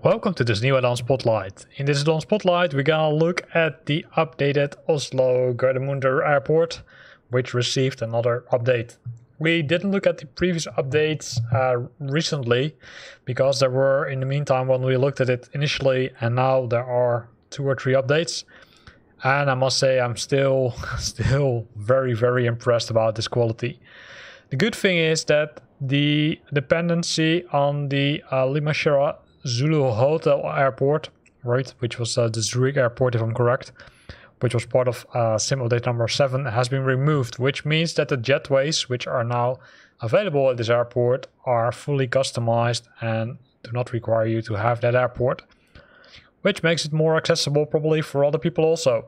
Welcome to this new Addon Spotlight. In this Addon Spotlight we're gonna look at the updated Oslo Gardermoen Airport, which received another update. We didn't look at the previous updates recently because there were in the meantime when we looked at it initially, and now there are 2 or 3 updates. And I must say I'm still very impressed about this quality. The good thing is that the dependency on the Lima Sierra Zulu Hotel Airport, right, which was the Zurich airport if I'm correct, which was part of SIM update number 7, has been removed, which means that the jetways which are now available at this airport are fully customized and do not require you to have that airport, which makes it more accessible probably for other people also.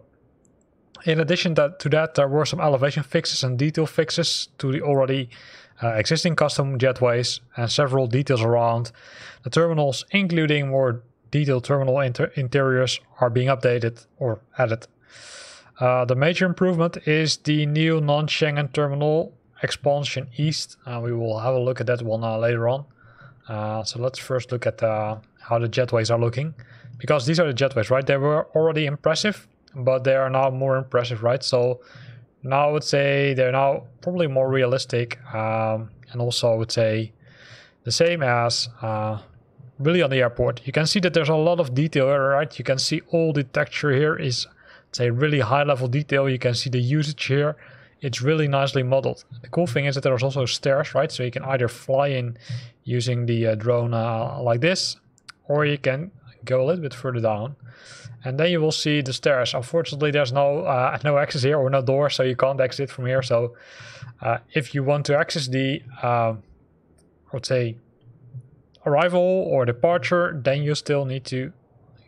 In addition to that, there were some elevation fixes and detail fixes to the already existing custom jetways, and several details around the terminals, including more detailed terminal interiors, are being updated or added. The major improvement is the new non-Schengen terminal expansion east. We will have a look at that one later on. So let's first look at how the jetways are looking, because these are the jetways, right? They were already impressive, but they are now more impressive, right? So now I would say they're now probably more realistic, and also I would say the same as really on the airport. You can see that there's a lot of detail here, right? You can see all the texture here is, say, really high level detail. You can see the usage here. It's really nicely modeled. The cool thing is that there's also stairs, right? So you can either fly in using the drone like this, or you can go a little bit further down. And then you will see the stairs. Unfortunately, there's no access here or no door, so you can't exit from here. So if you want to access the, I would say, arrival or departure, then you still need to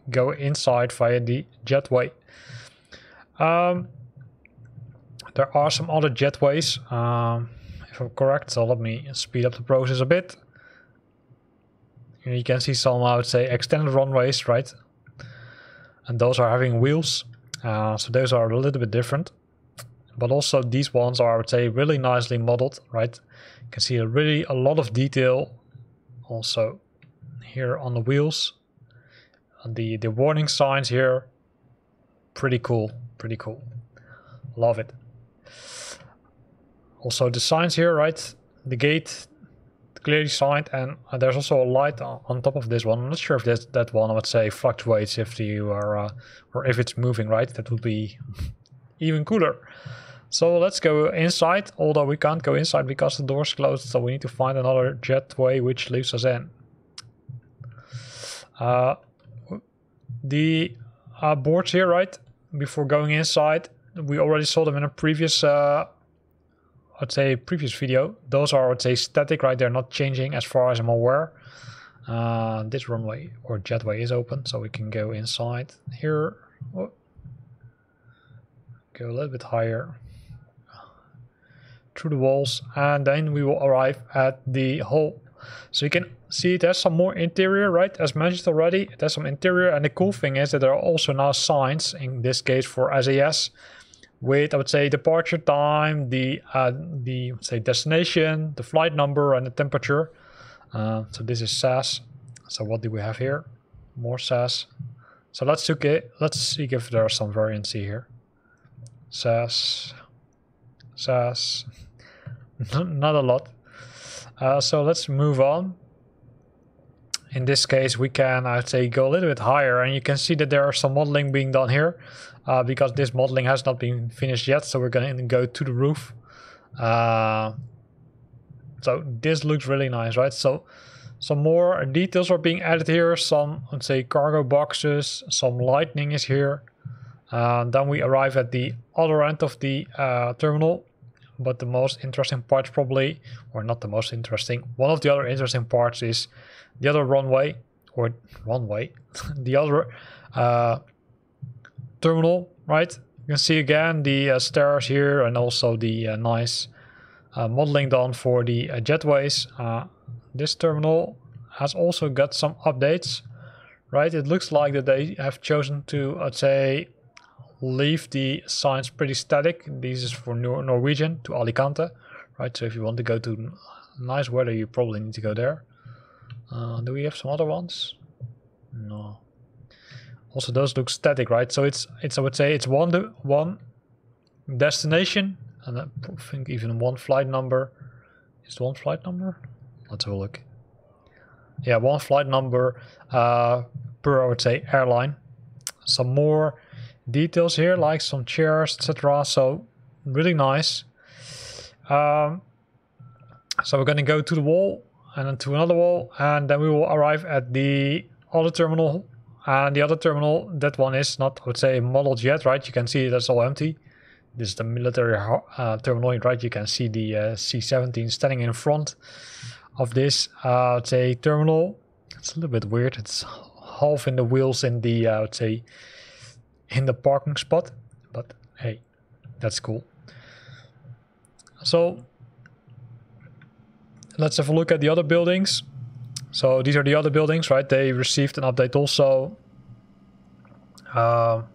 go inside via the jetway. There are some other jetways, if I'm correct. So let me speed up the process a bit. Here you can see some, I would say, extended runways, right? And those are having wheels, so those are a little bit different. But also these ones are, I would say, really nicely modeled, right? You can see a lot of detail also here on the wheels. And the warning signs here, pretty cool. Love it. Also the signs here, right? The gate clearly signed, and there's also a light on top of this one. I'm not sure if that one, I would say, fluctuates if you are or if it's moving, right? That would be even cooler. So let's go inside, although we can't go inside because the door's closed, so we need to find another jetway which leaves us in. The boards here, right, before going inside, we already saw them in a previous I'd say previous video. Those are, I would say, static, right? They're not changing as far as I'm aware. This runway or jetway is open, so we can go inside here. Oh. Go a little bit higher through the walls, and then we will arrive at the hall. So you can see it has some more interior, right? As mentioned already, it has some interior, and the cool thing is that there are also now signs, in this case for SAS, with, I would say, departure time, the say destination, the flight number, and the temperature. So this is SAS. So what do we have here? More SAS. So let's see if there are some variants here. SAS, not a lot. So let's move on. In this case, we can, I'd say, go a little bit higher, and you can see that there are some modeling being done here. Because this modeling has not been finished yet, so we're going to go to the roof. So this looks really nice, right? So some more details are being added here. Some, let's say, cargo boxes, some lighting is here. Then we arrive at the other end of the terminal. But the most interesting parts probably, or not the most interesting, one of the other interesting parts is the other runway, the other terminal, right? You can see again the stairs here, and also the nice modeling done for the jetways. This terminal has also got some updates, right? It looks like that they have chosen to, let's say, leave the signs pretty static. This is for Norwegian to Alicante, right? So if you want to go to nice weather, you probably need to go there. Do we have some other ones? No. Also, those look static, right? So it's I would say it's one destination, and I think even one flight number. Is it one flight number? Let's have a look. Yeah, one flight number per, I would say, airline. Some more details here, like some chairs, etc. So really nice. So we're going to go to the wall and then to another wall, and then we will arrive at the other terminal. And the other terminal, that one is not, I would say, modeled yet, right? You can see that's all empty. This is the military terminal, right? You can see the C-17 standing in front of this, I would say, terminal. It's a little bit weird. It's half in the wheels in the, I would say, in the parking spot. But hey, that's cool. So let's have a look at the other buildings. So these are the other buildings, right? They received an update also. So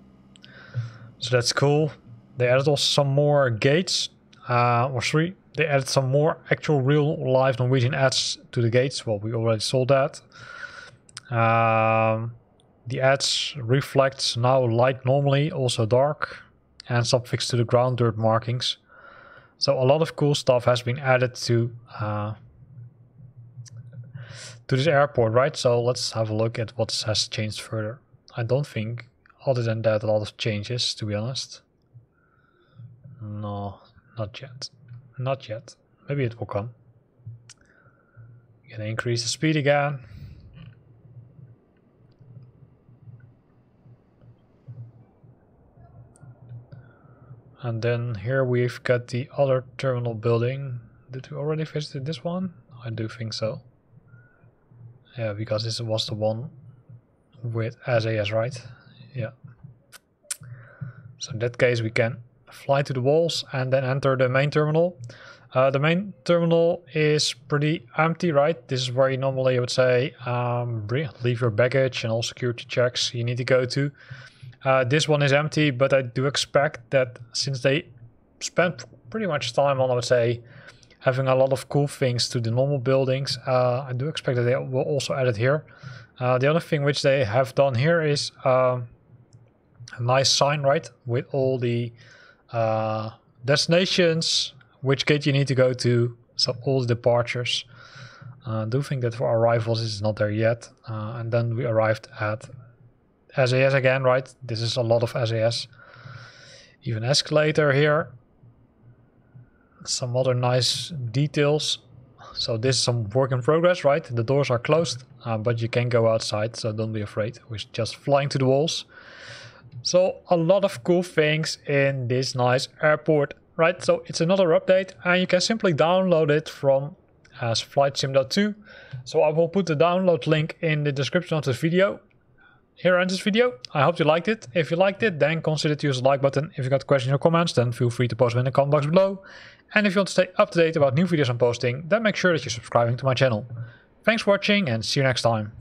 that's cool. They added also some more gates, they added some more actual real live Norwegian ads to the gates. Well, we already saw that. The ads reflects now light normally, also dark, and some fixed to the ground dirt markings. So a lot of cool stuff has been added to this airport, right? So let's have a look at what has changed further. I don't think, other than that, a lot of changes, to be honest. No, not yet. Not yet. Maybe it will come. Gonna increase the speed again. And then here we've got the other terminal building. Did we already visit this one? I do think so. Yeah, because this was the one with SAS, right? Yeah. So in that case we can fly to the walls and then enter the main terminal. The main terminal is pretty empty, right? This is where you normally, I would say, leave your baggage and all security checks you need to go to. This one is empty, but I do expect that since they spent pretty much time on, I would say, having a lot of cool things to the normal buildings, I do expect that they will also add it here. The other thing which they have done here is a nice sign, right, with all the destinations, which gate you need to go to, so all the departures. I do think that for our arrivals it's not there yet. And then we arrived at SAS again, right? This is a lot of SAS. Even escalator here. Some other nice details. So this is some work in progress, right? The doors are closed, but you can go outside, so don't be afraid. We're just flying to the walls. So a lot of cool things in this nice airport, right? So it's another update, and you can simply download it from flightsim.2. So I will put the download link in the description of this video. Here ends this video. I hope you liked it. If you liked it, then consider to use the like button. If you got questions or comments, then feel free to post them in the comment box below. And if you want to stay up to date about new videos I'm posting, then make sure that you're subscribing to my channel. Thanks for watching and see you next time.